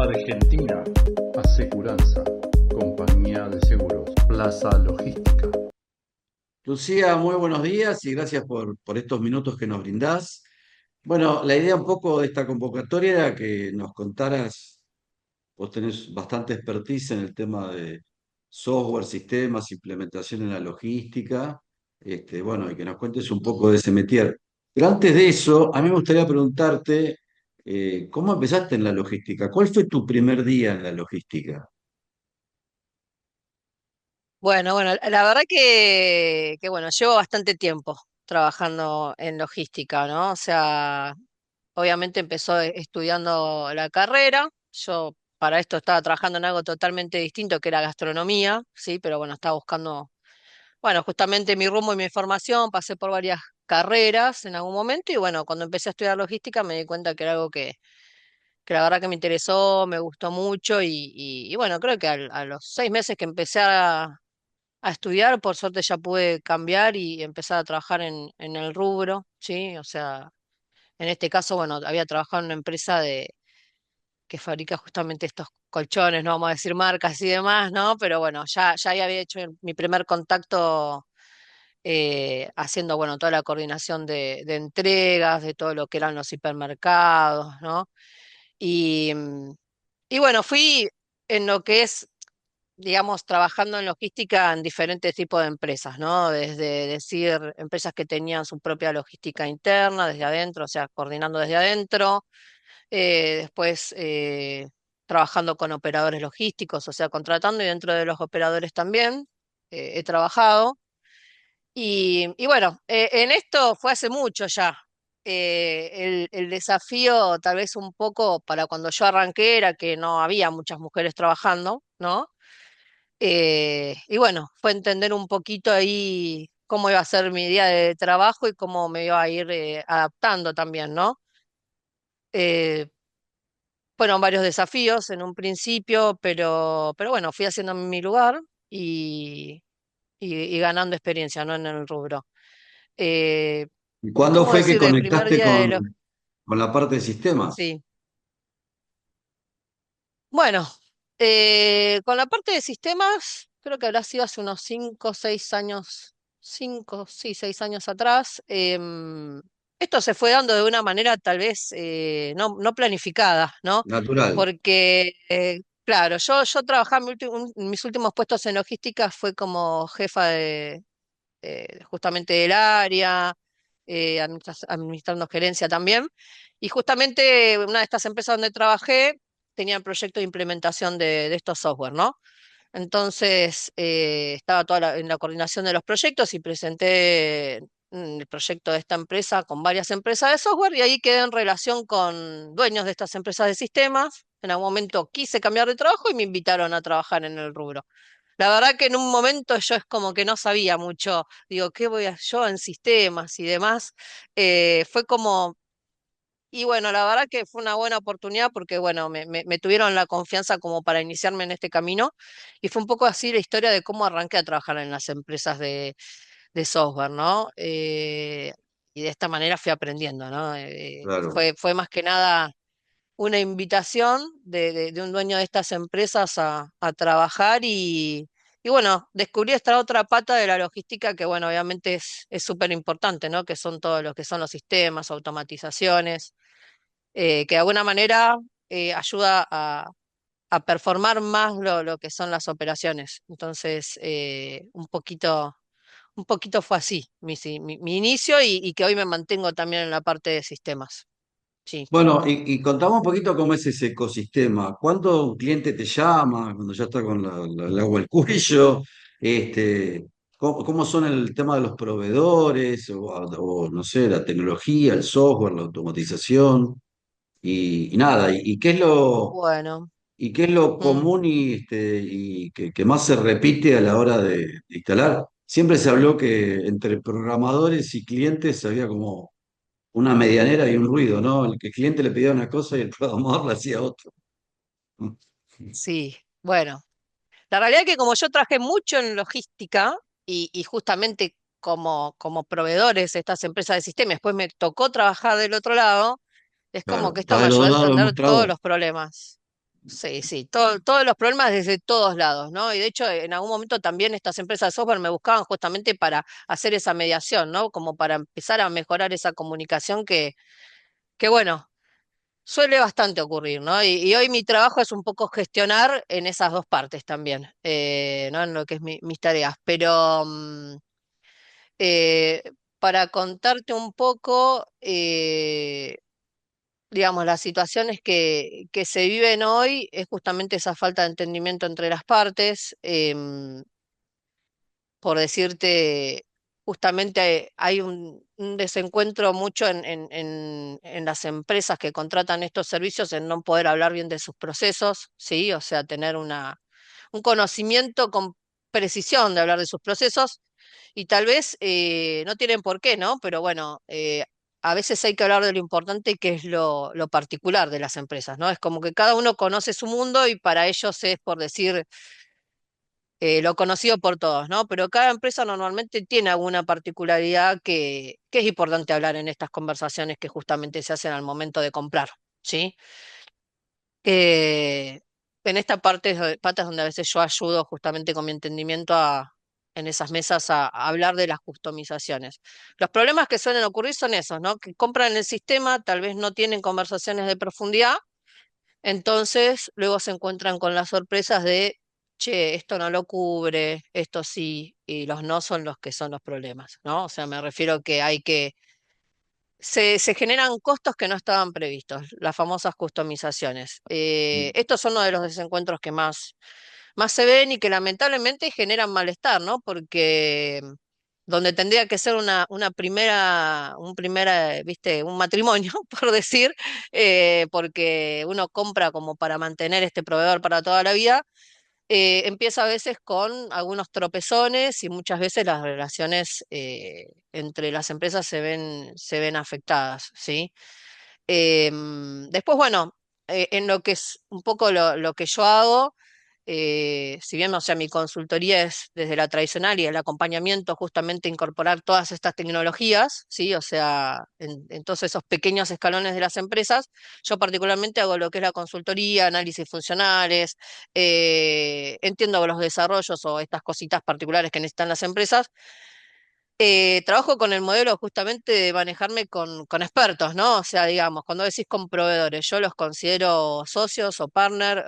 Argentina Aseguranza, compañía de seguros, Plaza Logística. Lucía, muy buenos días y gracias por estos minutos que nos brindás. Bueno, la idea un poco de esta convocatoria era que nos contaras, vos tenés bastante expertise en el tema de software, sistemas, implementación en la logística, bueno, y que nos cuentes un poco de ese métier. Pero antes de eso, a mí me gustaría preguntarte, ¿cómo empezaste en la logística? ¿Cuál fue tu primer día en la logística? Bueno, la verdad que bueno, llevo bastante tiempo trabajando en logística, ¿no? O sea, obviamente empezó estudiando la carrera. Yo para esto estaba trabajando en algo totalmente distinto, que era gastronomía, sí, pero bueno, estaba buscando, bueno, justamente mi rumbo y mi formación. Pasé por varias carreras en algún momento y bueno, cuando empecé a estudiar logística me di cuenta que era algo que la verdad que me interesó, me gustó mucho y bueno, creo que a los 6 meses que empecé a estudiar, por suerte ya pude cambiar y empezar a trabajar en el rubro, ¿sí? O sea, en este caso, bueno, había trabajado en una empresa que fabrica justamente estos colchones, no vamos a decir marcas y demás, ¿no? Pero bueno, ya ahí había hecho mi primer contacto haciendo, bueno, toda la coordinación de entregas, de todo lo que eran los hipermercados, ¿no? Y, y bueno, fui en lo que es, digamos, trabajando en logística en diferentes tipos de empresas, ¿no? Desde decir empresas que tenían su propia logística interna, desde adentro, o sea, coordinando desde adentro, después trabajando con operadores logísticos, o sea, contratando y dentro de los operadores también he trabajado. Y bueno, en esto fue hace mucho ya. El desafío tal vez un poco para cuando yo arranqué era que no había muchas mujeres trabajando, ¿no? Y bueno, fue entender un poquito ahí cómo iba a ser mi día de trabajo y cómo me iba a ir adaptando también, ¿no? Eh, Fueron varios desafíos en un principio, pero bueno, fui haciendo mi lugar y, y ganando experiencia, ¿no? En el rubro. Eh, ¿Y cuándo ¿Cómo fue que decir del primer conectaste día de los... con la parte de sistemas? Sí. Bueno, con la parte de sistemas, creo que habrá sido hace unos 5 o 6 años, 5, sí, 6 años atrás. Esto se fue dando de una manera tal vez no planificada, ¿no? Natural. Porque, claro, yo trabajaba, mis últimos puestos en logística fue como jefa justamente del área, administrando gerencia también. Y justamente una de estas empresas donde trabajé tenía el proyecto de implementación de estos software, ¿no? Entonces, estaba en la coordinación de los proyectos y presenté el proyecto de esta empresa con varias empresas de software y ahí quedé en relación con dueños de estas empresas de sistemas. En algún momento quise cambiar de trabajo y me invitaron a trabajar en el rubro. La verdad que en un momento yo es como que no sabía mucho, digo, ¿qué voy a yo en sistemas y demás? Fue como, y bueno, la verdad que fue una buena oportunidad porque, bueno, me tuvieron la confianza como para iniciarme en este camino y fue un poco así la historia de cómo arranqué a trabajar en las empresas de software, ¿no? Y de esta manera fui aprendiendo, ¿no? Claro. Fue más que nada una invitación de un dueño de estas empresas a trabajar y bueno, descubrí esta otra pata de la logística que bueno, obviamente es súper importante, ¿no? Que son todos los que son los sistemas, automatizaciones, que de alguna manera ayuda a performar más lo que son las operaciones. Entonces, un poquito fue así mi inicio y que hoy me mantengo también en la parte de sistemas. Sí. Bueno, y contame un poquito cómo es ese ecosistema. ¿Cuándo un cliente te llama, cuando ya está con el agua al cuello? ¿Cómo son el tema de los proveedores? O, no sé, la tecnología, el software, la automatización. Y nada, Bueno. y qué es lo Mm. común y que más se repite a la hora de instalar? Siempre se habló que entre programadores y clientes había como una medianera y un ruido, ¿no? El cliente le pedía una cosa y el programador le hacía otra. Sí, bueno, la realidad es que como yo trabajé mucho en logística y justamente como proveedores de estas empresas de sistemas, después me tocó trabajar del otro lado, es como Claro, que esto está me de ayudó los a lados del entender todos mostrador. los problemas. Sí, sí, todos los problemas desde todos lados, ¿no? Y de hecho, en algún momento también estas empresas de software me buscaban justamente para hacer esa mediación, ¿no? Como para empezar a mejorar esa comunicación que bueno, suele bastante ocurrir, ¿no? Y hoy mi trabajo es un poco gestionar en esas dos partes también, ¿no? En lo que es mis tareas. Pero eh, para contarte un poco, digamos, las situaciones que se viven hoy es justamente esa falta de entendimiento entre las partes. Por decirte, justamente hay un desencuentro mucho en las empresas que contratan estos servicios en no poder hablar bien de sus procesos, ¿sí? O sea, tener un conocimiento con precisión de hablar de sus procesos y tal vez no tienen por qué, ¿no? Pero bueno, a veces hay que hablar de lo importante que es lo particular de las empresas, ¿no? Es como que cada uno conoce su mundo y para ellos es, por decir, lo conocido por todos, ¿no? Pero cada empresa normalmente tiene alguna particularidad que es importante hablar en estas conversaciones que justamente se hacen al momento de comprar, ¿sí? Eh, en esta parte es donde a veces yo ayudo justamente con mi entendimiento en esas mesas a hablar de las customizaciones. Los problemas que suelen ocurrir son esos, ¿no? Que compran el sistema, tal vez no tienen conversaciones de profundidad, entonces, luego se encuentran con las sorpresas de, che, esto no lo cubre, esto sí, y los no son los que son los problemas, ¿no? O sea, me refiero que se generan costos que no estaban previstos, las famosas customizaciones. Estos son uno de los desencuentros que más se ven y que lamentablemente generan malestar, ¿no? Porque donde tendría que ser viste, un matrimonio, por decir, porque uno compra como para mantener este proveedor para toda la vida, empieza a veces con algunos tropezones y muchas veces las relaciones entre las empresas se ven afectadas, ¿sí? Después, bueno, en lo que es un poco lo que yo hago, si bien, o sea, mi consultoría es desde la tradicional y el acompañamiento, justamente incorporar todas estas tecnologías, ¿sí? O sea, en todos esos pequeños escalones de las empresas, yo particularmente hago lo que es la consultoría, análisis funcionales, entiendo los desarrollos o estas cositas particulares que necesitan las empresas. Trabajo con el modelo justamente de manejarme con expertos, ¿no? O sea, digamos, cuando decís con proveedores, yo los considero socios o partner,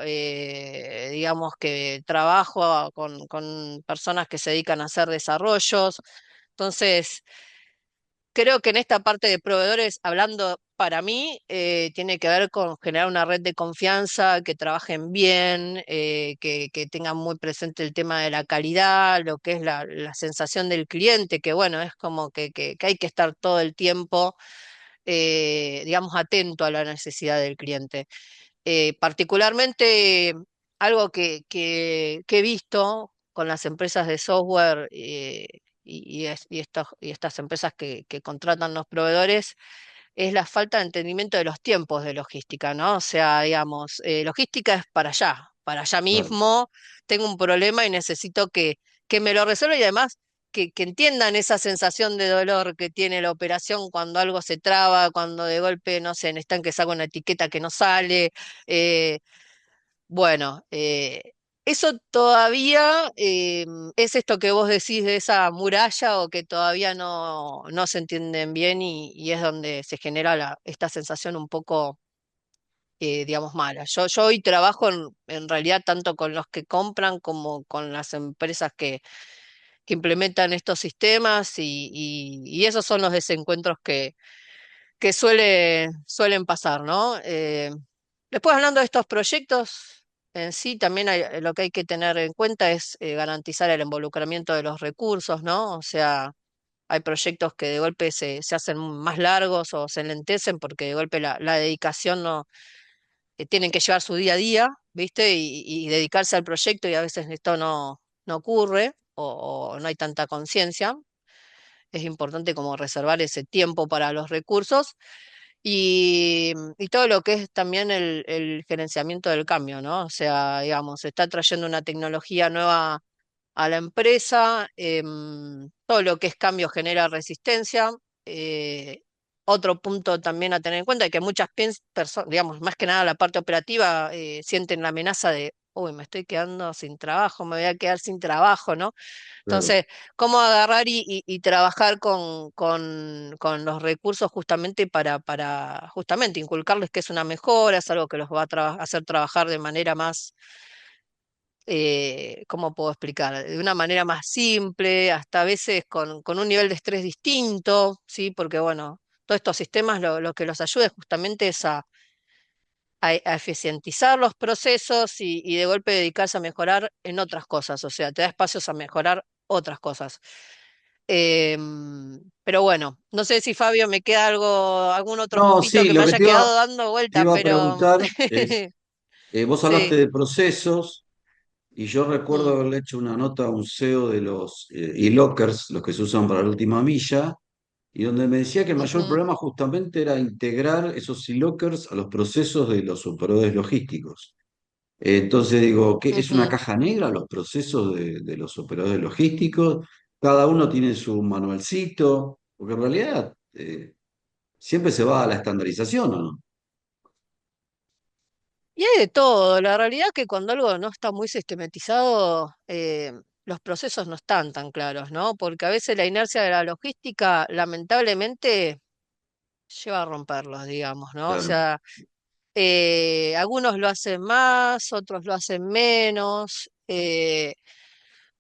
digamos que trabajo con personas que se dedican a hacer desarrollos. Entonces, creo que en esta parte de proveedores, hablando para mí, tiene que ver con generar una red de confianza, que trabajen bien, que tengan muy presente el tema de la calidad, lo que es la sensación del cliente, que bueno, es como que hay que estar todo el tiempo, digamos, atento a la necesidad del cliente. Particularmente, algo que he visto con las empresas de software y estas empresas que contratan los proveedores es la falta de entendimiento de los tiempos de logística, ¿no? O sea, digamos, logística es para allá Claro. mismo, tengo un problema y necesito que me lo resuelva y además que entiendan esa sensación de dolor que tiene la operación cuando algo se traba, cuando de golpe, no sé, necesitan que salga una etiqueta que no sale. eh, bueno, eso todavía es esto que vos decís de esa muralla o que todavía no se entienden bien y es donde se genera esta sensación un poco, digamos, mala. Yo hoy trabajo en realidad tanto con los que compran como con las empresas que implementan estos sistemas y esos son los desencuentros que suelen pasar, ¿no? Después, hablando de estos proyectos en sí, también lo que hay que tener en cuenta es garantizar el involucramiento de los recursos, ¿no? O sea, hay proyectos que de golpe se hacen más largos o se enlentecen porque de golpe la dedicación no, tienen que llevar su día a día, ¿viste? Y dedicarse al proyecto y a veces esto no ocurre o no hay tanta conciencia. Es importante como reservar ese tiempo para los recursos y todo lo que es también el gerenciamiento del cambio, ¿no? O sea, digamos, se está trayendo una tecnología nueva a la empresa, todo lo que es cambio genera resistencia, eh, otro punto también a tener en cuenta es que muchas personas, digamos, más que nada la parte operativa, sienten la amenaza de, uy, me estoy quedando sin trabajo, me voy a quedar sin trabajo, ¿no? Claro. Entonces, ¿cómo agarrar y trabajar con los recursos justamente para justamente inculcarles que es una mejora, es algo que los va a hacer trabajar de manera más ¿cómo puedo explicar? De una manera más simple, hasta a veces con un nivel de estrés distinto, ¿sí? Porque bueno, todos estos sistemas lo que los ayuda justamente es a eficientizar los procesos y de golpe dedicarse a mejorar en otras cosas, o sea, te da espacios a mejorar otras cosas. Pero bueno, no sé si Fabio me queda algún otro No, puntito sí, que me lo que haya quedado dando te vuelta, iba a pero preguntar es, vos hablaste sí. de procesos y yo recuerdo Mm, haberle hecho una nota a un CEO de los e-lockers, los que se usan para la última milla, y donde me decía que el mayor ujú, problema justamente era integrar esos e-lockers a los procesos de los operadores logísticos. Entonces digo, ¿qué es una ujú. caja negra los procesos de los operadores logísticos? Cada uno tiene su manualcito, porque en realidad siempre se va a la estandarización, ¿o no? Y hay de todo. La realidad es que cuando algo no está muy sistematizado, los procesos no están tan claros, ¿no? Porque a veces la inercia de la logística, lamentablemente, lleva a romperlos, digamos, ¿no? O Claro, sea, algunos lo hacen más, otros lo hacen menos.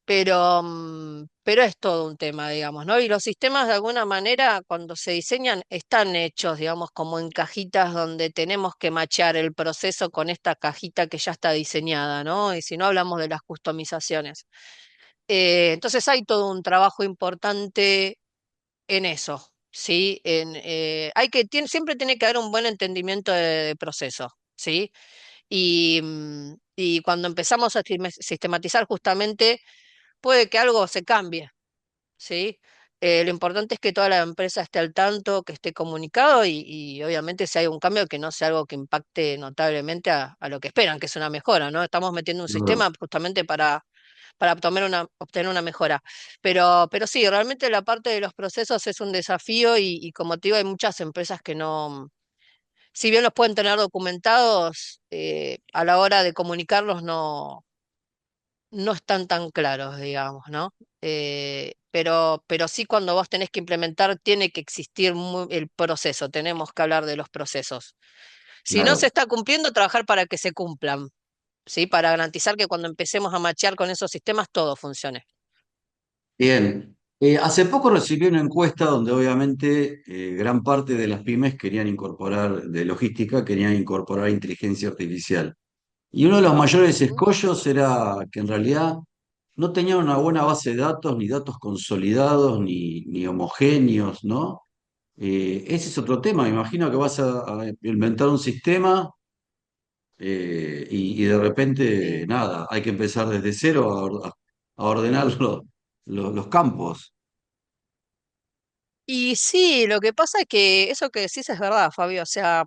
Pero es todo un tema, digamos, ¿no? Y los sistemas de alguna manera, cuando se diseñan, están hechos, digamos, como en cajitas donde tenemos que machear el proceso con esta cajita que ya está diseñada, ¿no? Y si no hablamos de las customizaciones. Entonces hay todo un trabajo importante en eso, ¿sí? Siempre tiene que haber un buen entendimiento de proceso, ¿sí? Y cuando empezamos a sistematizar justamente puede que algo se cambie, ¿sí? Lo importante es que toda la empresa esté al tanto, que esté comunicado y obviamente si hay un cambio que no sea algo que impacte notablemente a lo que esperan, que es una mejora, ¿no? Estamos metiendo un claro. sistema justamente para obtener una mejora. Pero sí, realmente la parte de los procesos es un desafío y como te digo, hay muchas empresas que no, si bien los pueden tener documentados, a la hora de comunicarlos no están tan claros, digamos, ¿no? Pero sí cuando vos tenés que implementar, tiene que existir el proceso, tenemos que hablar de los procesos. Si no se Claro. está cumpliendo, trabajar para que se cumplan, ¿sí? Para garantizar que cuando empecemos a machear con esos sistemas, todo funcione. Bien. Hace poco recibí una encuesta donde obviamente gran parte de las pymes querían incorporar, de logística, querían incorporar inteligencia artificial. Y uno de los mayores Ujú. escollos era que en realidad no tenían una buena base de datos, ni datos consolidados, ni homogéneos, ¿no? Ese es otro tema. Me imagino que vas a inventar un sistema y de repente, Sí. nada, hay que empezar desde cero a ordenar los campos. Y sí, lo que pasa es que eso que decís es verdad, Fabio. O sea,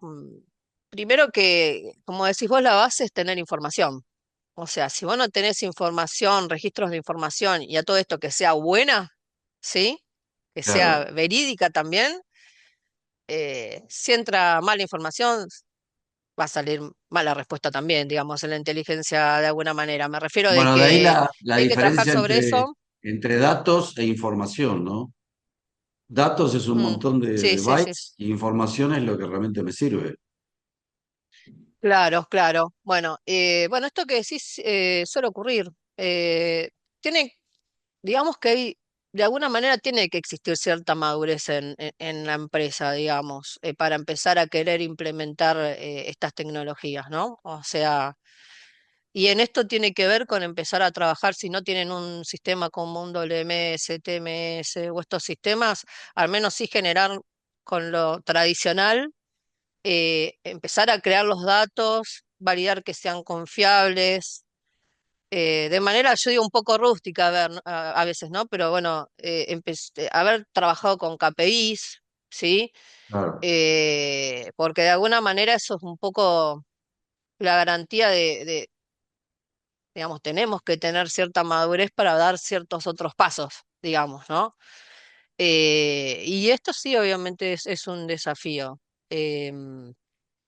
primero que, como decís vos, la base es tener información. O sea, si vos no tenés información, registros de información y a todo esto que sea buena, ¿sí? Que sea Claro, verídica también, si entra mala información, va a salir mala respuesta también, digamos, en la inteligencia de alguna manera. Me refiero de bueno, de ahí que la hay que trabajar diferencia sobre eso. entre datos e información, ¿no? Datos es un Mm, montón sí, de sí, sí. bytes y información es lo que realmente me sirve. Claro, claro. Bueno, esto que decís suele ocurrir. Eh, tiene digamos que de alguna manera tiene que existir cierta madurez en la empresa, digamos, para empezar a querer implementar estas tecnologías, ¿no? O sea, y en esto tiene que ver con empezar a trabajar, si no tienen un sistema como un WMS, TMS o estos sistemas, al menos sí generar con lo tradicional, empezar a crear los datos, validar que sean confiables de manera, yo digo, un poco rústica a ver, a veces, ¿no? Pero bueno, haber trabajado con KPIs, ¿sí? Claro, Porque de alguna manera eso es un poco la garantía digamos, tenemos que tener cierta madurez para dar ciertos otros pasos, digamos, ¿no? Y esto sí, obviamente, es un desafío. Em,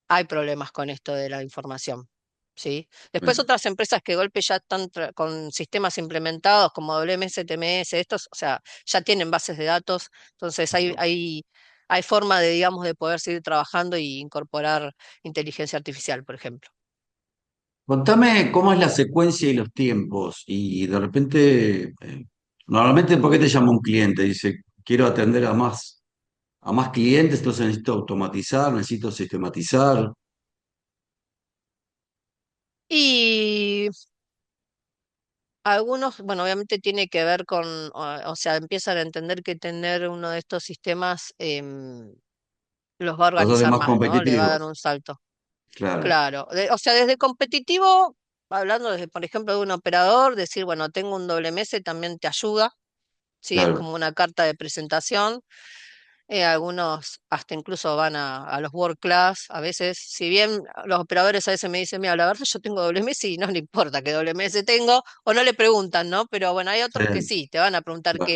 Hay problemas con esto de la información, ¿sí? Después Bueno, otras empresas que de golpe ya están con sistemas implementados como WMS, TMS, estos, o sea, ya tienen bases de datos, entonces claro. hay forma de, digamos, de poder seguir trabajando y incorporar inteligencia artificial, por ejemplo. Contame cómo es la secuencia y los tiempos. Y de repente, normalmente, ¿por qué te llama un cliente? Dice, quiero atender a más clientes, entonces necesito automatizar, necesito sistematizar. Y algunos, bueno, obviamente tiene que ver con, o sea, empiezan a entender que tener uno de estos sistemas los va a Los hace organizar más más, ¿no? Le va a dar competitivos. un salto. Claro, Claro, o sea, desde competitivo, hablando desde, por ejemplo, de un operador, decir, bueno, tengo un WMS también te ayuda, sí, es claro. como una carta de presentación. Algunos hasta incluso van a los World Class, a veces, si bien los operadores a veces me dicen, mira, la verdad yo tengo WMS y no le importa qué WMS tengo, o no le preguntan, ¿no? Pero bueno, hay otros que Sí, sí, te van a preguntar claro.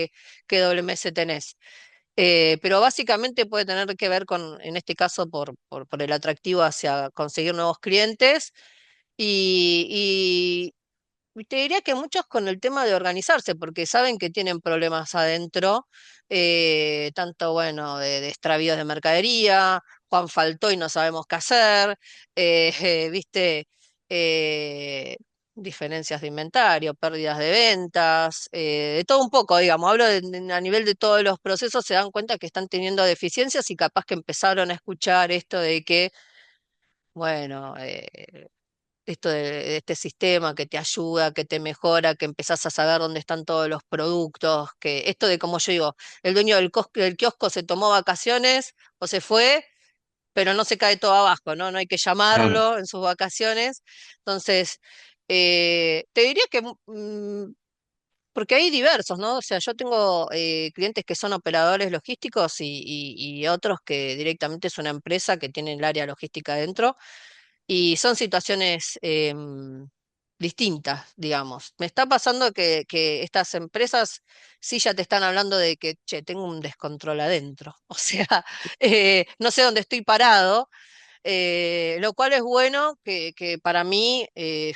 qué WMS tenés. Pero básicamente puede tener que ver con, en este caso, por el atractivo hacia conseguir nuevos clientes y te diría que muchos con el tema de organizarse, porque saben que tienen problemas adentro, tanto, bueno, de extravíos de mercadería, Juan faltó y no sabemos qué hacer, viste, eh, diferencias de inventario, pérdidas de ventas, de todo un poco, digamos, hablo a nivel de todos los procesos, se dan cuenta que están teniendo deficiencias y capaz que empezaron a escuchar esto de que, bueno, esto de este sistema que te ayuda, que te mejora, que empezás a saber dónde están todos los productos, que esto de como yo digo, el dueño del kiosco se tomó vacaciones o se fue, pero no se cae todo abajo, ¿no? No hay que Claro. llamarlo en sus vacaciones. Entonces, te diría que, porque hay diversos, ¿no? O sea, yo tengo clientes que son operadores logísticos y otros que directamente es una empresa que tiene el área logística dentro y son situaciones distintas, digamos. Me está pasando que estas empresas sí ya te están hablando de que, che, tengo un descontrol adentro. O sea, no sé dónde estoy parado, lo cual es bueno que para mí,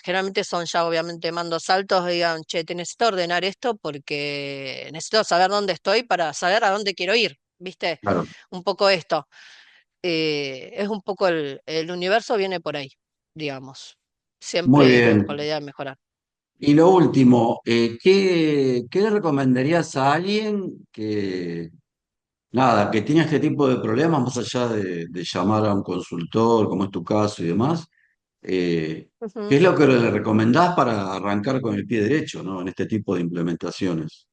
generalmente son ya obviamente mandos altos, digan, che, te necesito ordenar esto porque necesito saber dónde estoy para saber a dónde quiero ir, ¿viste? Claro. Un poco esto. Es un poco el universo viene por ahí, digamos, Muy siempre con bien. la idea de mejorar. Y lo último, ¿qué le recomendarías a alguien que, nada, que tiene este tipo de problemas, más allá de llamar a un consultor, como es tu caso y demás? ¿Qué Ujú. es lo que le recomendás para arrancar con el pie derecho, ¿no? En este tipo de implementaciones.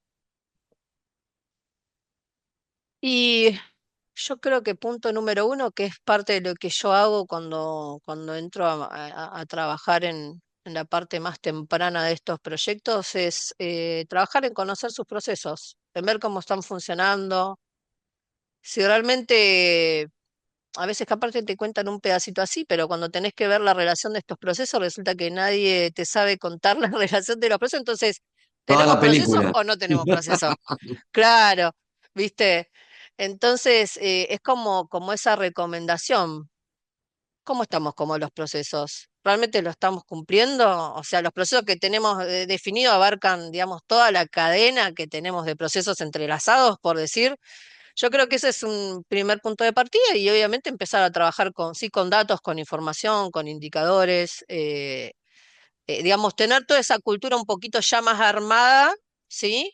Y yo creo que punto número uno, que es parte de lo que yo hago cuando entro a trabajar en la parte más temprana de estos proyectos, es trabajar en conocer sus procesos, en ver cómo están funcionando, si realmente a veces que aparte te cuentan un pedacito así, pero cuando tenés que ver la relación de estos procesos, resulta que nadie te sabe contar la relación de los procesos. Entonces, Toda ¿tenemos la proceso película. o no tenemos proceso? Claro, ¿viste? Entonces, es como esa recomendación. ¿Cómo estamos como los procesos? ¿Realmente lo estamos cumpliendo? O sea, los procesos que tenemos definidos abarcan, digamos, toda la cadena que tenemos de procesos entrelazados, por decir. Yo creo que ese es un primer punto de partida y obviamente empezar a trabajar con, sí, con datos, con información, con indicadores, digamos, tener toda esa cultura un poquito ya más armada, ¿sí?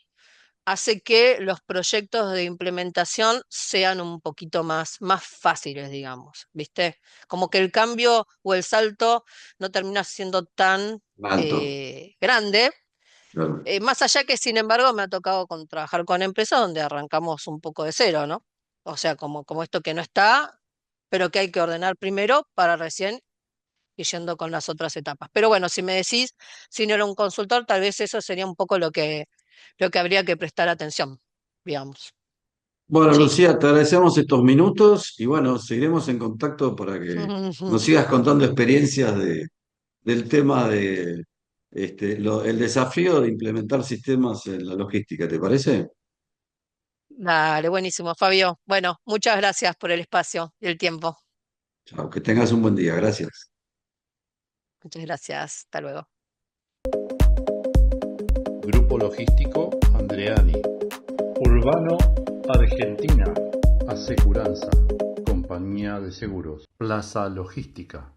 Hace que los proyectos de implementación sean un poquito más fáciles, digamos, ¿viste? Como que el cambio o el salto no termina siendo tan Alto. grande, Claro. más allá que, sin embargo, me ha tocado trabajar con empresas donde arrancamos un poco de cero, ¿no? O sea, como esto que no está, pero que hay que ordenar primero para recién ir yendo con las otras etapas. Pero bueno, si me decís, si no era un consultor, tal vez eso sería un poco lo que habría que prestar atención, digamos. Bueno, Sí. Lucía, te agradecemos estos minutos y bueno, seguiremos en contacto para que nos sigas contando experiencias del tema de el desafío de implementar sistemas en la logística, ¿te parece? Dale, buenísimo, Fabio. Bueno, muchas gracias por el espacio y el tiempo. Chao, que tengas un buen día. Gracias. Muchas gracias. Hasta luego. Grupo Logístico Andreani. Urbano Argentina. Aseguranza. Compañía de Seguros. Plaza Logística.